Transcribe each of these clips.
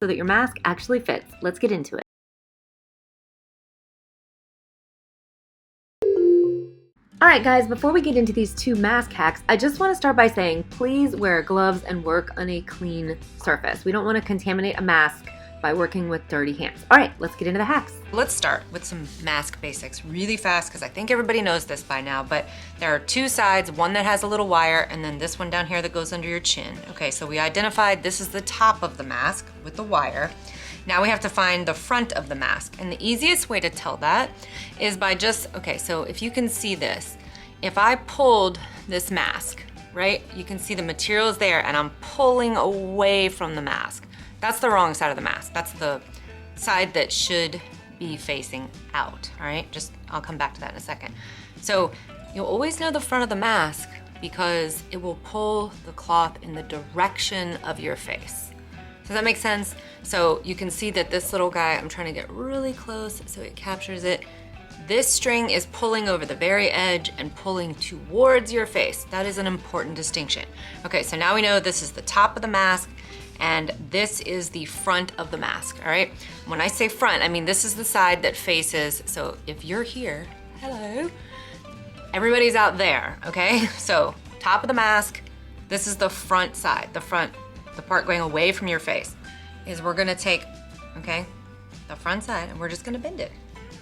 so that your mask actually fits. Let's get into it. Alright guys, before we get into these 2 mask hacks, I just want to start by saying please wear gloves and work on a clean surface. We don't want to contaminate a mask by working with dirty hands. Alright, let's get into the hacks. Let's start with some mask basics really fast because I think everybody knows this by now, but there are 2 sides, one that has a little wire and then this one down here that goes under your chin. Okay, so we identified this is the top of the mask with the wire. Now we have to find the front of the mask. And the easiest way to tell that is by okay, so if you can see this, if I pulled this mask, right? You can see the material is there and I'm pulling away from the mask. That's the wrong side of the mask. That's the side that should be facing out, all right? I'll come back to that in a second. So you'll always know the front of the mask because it will pull the cloth in the direction of your face. Does that make sense? So you can see that this little guy, I'm trying to get really close so it captures it. This string is pulling over the very edge and pulling towards your face. That is an important distinction. Okay, so now we know this is the top of the mask and this is the front of the mask, all right? When I say front, I mean this is the side that faces, so if you're here, hello, everybody's out there, okay? So top of the mask, this is the front side, the part going away from your face, is we're gonna take, okay, the front side and we're just gonna bend it,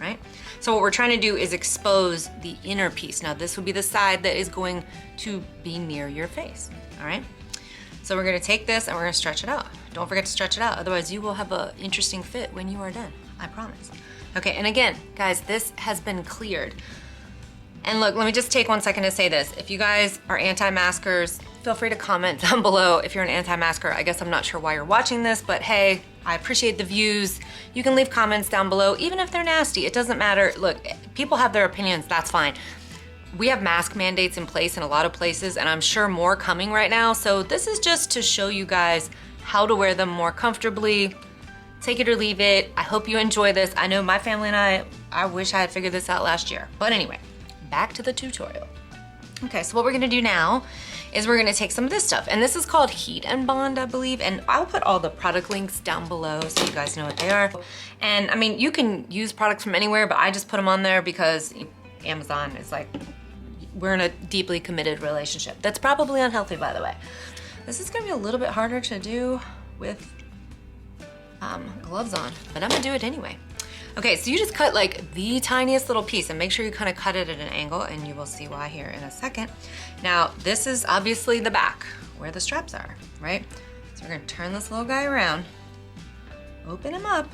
right? So what we're trying to do is expose the inner piece. Now this would be the side that is going to be near your face, all right? So we're gonna take this and we're gonna stretch it out. Don't forget to stretch it out, otherwise you will have an interesting fit when you are done, I promise. Okay, and again, guys, this has been cleared. And look, let me just take 1 second to say this. If you guys are anti-maskers, feel free to comment down below if you're an anti-masker. I guess I'm not sure why you're watching this, but hey, I appreciate the views. You can leave comments down below, even if they're nasty, it doesn't matter. Look, people have their opinions, that's fine. We have mask mandates in place in a lot of places, and I'm sure more coming right now. So this is just to show you guys how to wear them more comfortably. Take it or leave it. I hope you enjoy this. I know my family and I wish I had figured this out last year. But anyway, back to the tutorial. Okay, so what we're gonna do now is we're gonna take some of this stuff, and this is called Heat and Bond, I believe, and I'll put all the product links down below so you guys know what they are. And I mean, you can use products from anywhere, but I just put them on there because Amazon is like, we're in a deeply committed relationship. That's probably unhealthy, by the way. This is gonna be a little bit harder to do with gloves on, but I'm gonna do it anyway. Okay, so you just cut like the tiniest little piece and make sure you kind of cut it at an angle, and you will see why here in a second. Now, this is obviously the back where the straps are, right? So we're gonna turn this little guy around, open him up,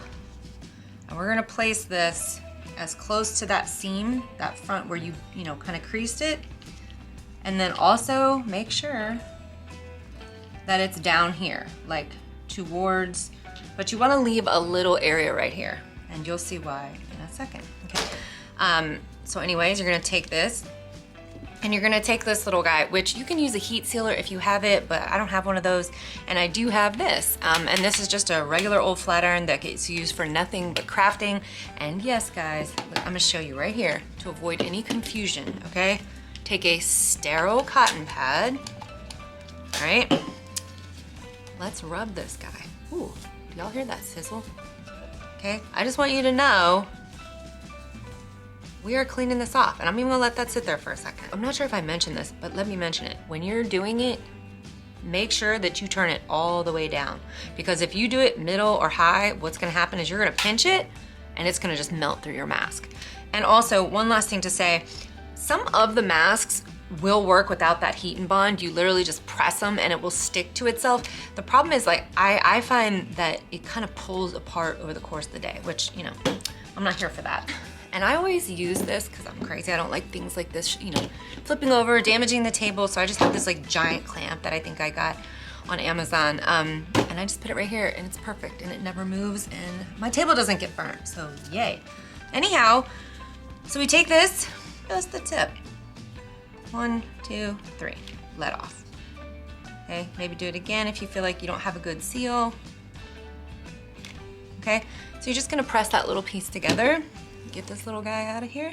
and we're gonna place this as close to that seam, that front where you kind of creased it. And then also make sure that it's down here, like towards, but you wanna leave a little area right here. And you'll see why in a second, okay? So anyways, you're gonna take this and you're gonna take this little guy, which you can use a heat sealer if you have it, but I don't have one of those, and I do have this. And this is just a regular old flat iron that gets used for nothing but crafting. And yes, guys, look, I'm gonna show you right here to avoid any confusion, okay? Take a sterile cotton pad, all right? Let's rub this guy. Ooh, do y'all hear that sizzle? Okay, I just want you to know we are cleaning this off, and I'm even gonna let that sit there for a second. I'm not sure if I mentioned this, but let me mention it. When you're doing it, make sure that you turn it all the way down, because if you do it middle or high, what's gonna happen is you're gonna pinch it and it's gonna just melt through your mask. And also, one last thing to say, some of the masks will work without that heat and bond. You literally just press them and it will stick to itself. The problem is, like, I find that it kind of pulls apart over the course of the day, which, I'm not here for that. And I always use this because I'm crazy. I don't like things like this, flipping over, damaging the table. So I just have this like giant clamp that I think I got on Amazon. And I just put it right here and it's perfect and it never moves and my table doesn't get burnt, so yay. Anyhow, so we take this, just the tip. 1, 2, 3, let off. Okay, maybe do it again if you feel like you don't have a good seal. Okay, so you're just gonna press that little piece together, get this little guy out of here.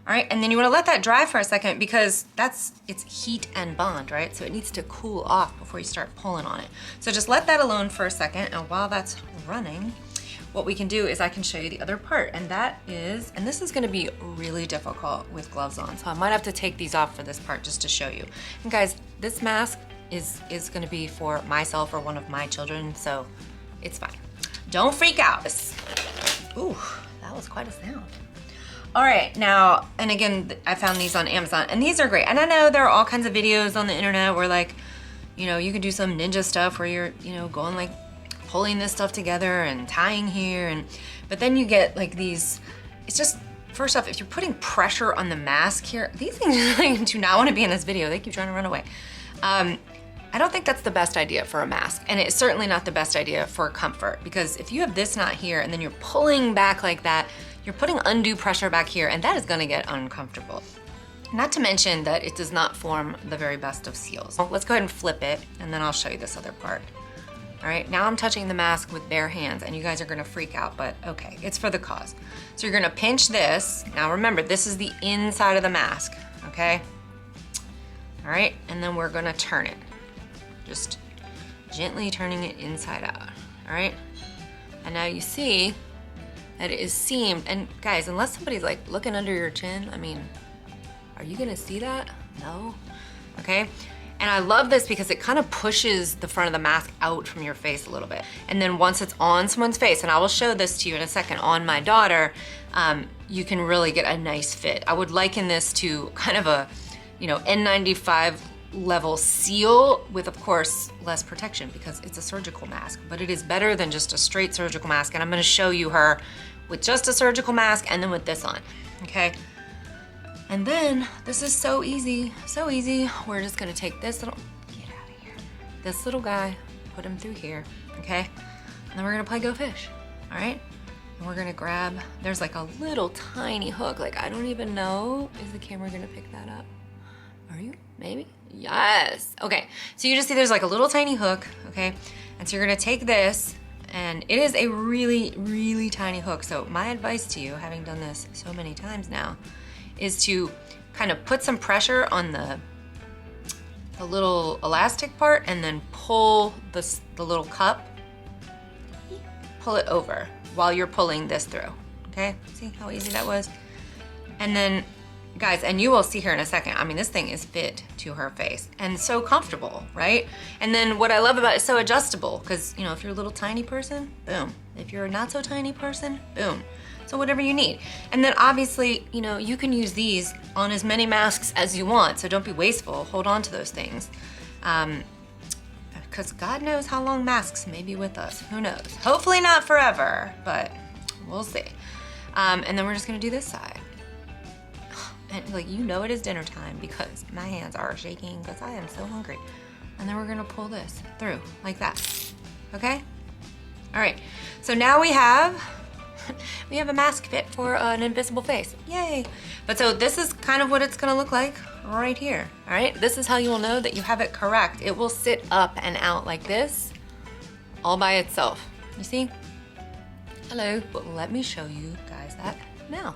All right, and then you wanna let that dry for a second because it's heat and bond, right? So it needs to cool off before you start pulling on it. So just let that alone for a second, and while that's running, what we can do is I can show you the other part, and that is, and this is gonna be really difficult with gloves on, so I might have to take these off for this part just to show you. And guys, this mask is gonna be for myself or one of my children, so it's fine. Don't freak out. Ooh, that was quite a sound. All right, now, and again, I found these on Amazon, and these are great. And I know there are all kinds of videos on the internet where, like, you know, you can do some ninja stuff where you're, you know, going like pulling this stuff together and tying here, but then you get like these, it's just, first off, if you're putting pressure on the mask here, these things do not want to be in this video. They keep trying to run away. I don't think that's the best idea for a mask, and it's certainly not the best idea for comfort, because if you have this knot here and then you're pulling back like that, you're putting undue pressure back here, and that is gonna get uncomfortable. Not to mention that it does not form the very best of seals. Let's go ahead and flip it, and then I'll show you this other part. All right, now I'm touching the mask with bare hands, and you guys are gonna freak out, but okay, it's for the cause. So you're gonna pinch this. Now remember, this is the inside of the mask, okay? All right, and then we're gonna turn it. Just gently turning it inside out, all right? And now you see that it is seamed, and guys, unless somebody's like looking under your chin, I mean, are you gonna see that? No, okay? And I love this because it kind of pushes the front of the mask out from your face a little bit. And then once it's on someone's face, and I will show this to you in a second, on my daughter, you can really get a nice fit. I would liken this to kind of a, you know, N95 level seal with, of course, less protection because it's a surgical mask, but it is better than just a straight surgical mask. And I'm gonna show you her with just a surgical mask and then with this on, okay? And then, this is so easy, so easy. We're just gonna take this little, get out of here. This little guy, put him through here, okay? And then we're gonna play Go Fish, all right? And we're gonna grab, there's like a little tiny hook, like I don't even know, is the camera gonna pick that up? Are you? Maybe? Yes. Okay, so you just see there's like a little tiny hook, okay? And so you're gonna take this, and it is a really, really tiny hook. So my advice to you, having done this so many times now, is to kind of put some pressure on the little elastic part and then pull the little cup, pull it over while you're pulling this through, okay? See how easy that was? And then, guys, and you will see here in a second, I mean, this thing is fit to her face and so comfortable, right? And then what I love about it, it's so adjustable, because, you know, if you're a little tiny person, boom. If you're a not so tiny person, boom. So whatever you need. And then obviously, you know, you can use these on as many masks as you want, so don't be wasteful. Hold on to those things. Because God knows how long masks may be with us. Who knows? Hopefully not forever, but we'll see. And then we're just gonna do this side. And like, you know it is dinner time because my hands are shaking because I am so hungry. And then we're gonna pull this through like that, okay? All right, so now we have a mask fit for an invisible face, yay. But so this is kind of what it's gonna look like right here, all right? This is how you will know that you have it correct. It will sit up and out like this, all by itself, you see? Hello, but let me show you guys that now.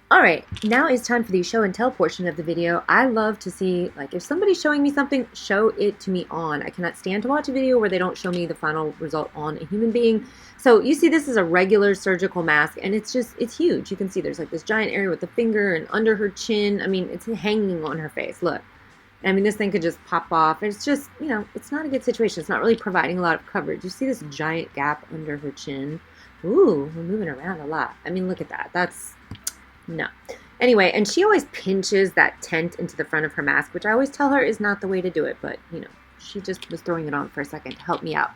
All right, now is time for the show and tell portion of the video. I love to see, like, if somebody's showing me something, show it to me on. I cannot stand to watch a video where they don't show me the final result on a human being. So you see this is a regular surgical mask, and it's huge. You can see there's like this giant area with the finger and under her chin. I mean, it's hanging on her face, look. I mean, this thing could just pop off. It's just, you know, it's not a good situation. It's not really providing a lot of coverage. You see this giant gap under her chin? Ooh, we're moving around a lot. I mean, look at that. That's... no. Anyway, and she always pinches that tent into the front of her mask, which I always tell her is not the way to do it, but, you know, she just was throwing it on for a second to help me out.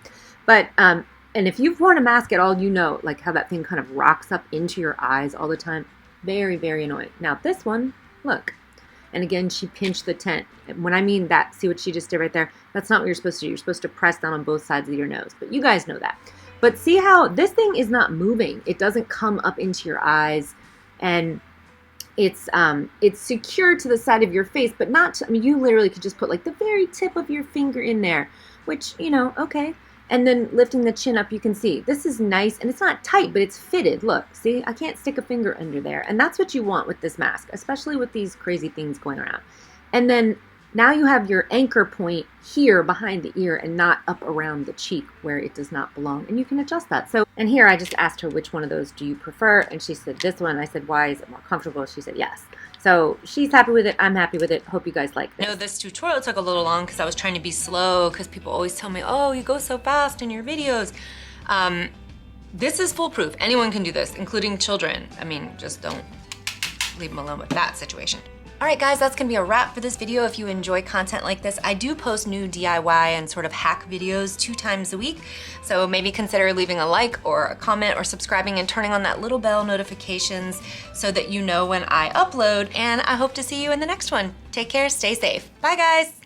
But, and if you've worn a mask at all, you know, like, how that thing kind of rocks up into your eyes all the time. Very, very annoying. Now, this one, look. And again, she pinched the tent. When I mean that, see what she just did right there? That's not what you're supposed to do. You're supposed to press down on both sides of your nose. But you guys know that. But see how this thing is not moving. It doesn't come up into your eyes. And it's secure to the side of your face, but not, I mean, you literally could just put like the very tip of your finger in there, which, you know, okay. And then lifting the chin up, you can see this is nice, and it's not tight, but it's fitted. Look, see, I can't stick a finger under there. And that's what you want with this mask, especially with these crazy things going around. And then now you have your anchor point here behind the ear and not up around the cheek where it does not belong. And you can adjust that. So, and here I just asked her which one of those do you prefer? And she said this one. I said, why is it more comfortable? She said yes. So she's happy with it. I'm happy with it. Hope you guys like this. No, this tutorial took a little long because I was trying to be slow because people always tell me, oh, you go so fast in your videos. This is foolproof. Anyone can do this, including children. I mean, just don't leave them alone with that situation. All right, guys, that's gonna be a wrap for this video. If you enjoy content like this, I do post new DIY and sort of hack videos 2 times a week. So maybe consider leaving a like or a comment or subscribing and turning on that little bell notifications so that you know when I upload. And I hope to see you in the next one. Take care, stay safe. Bye, guys.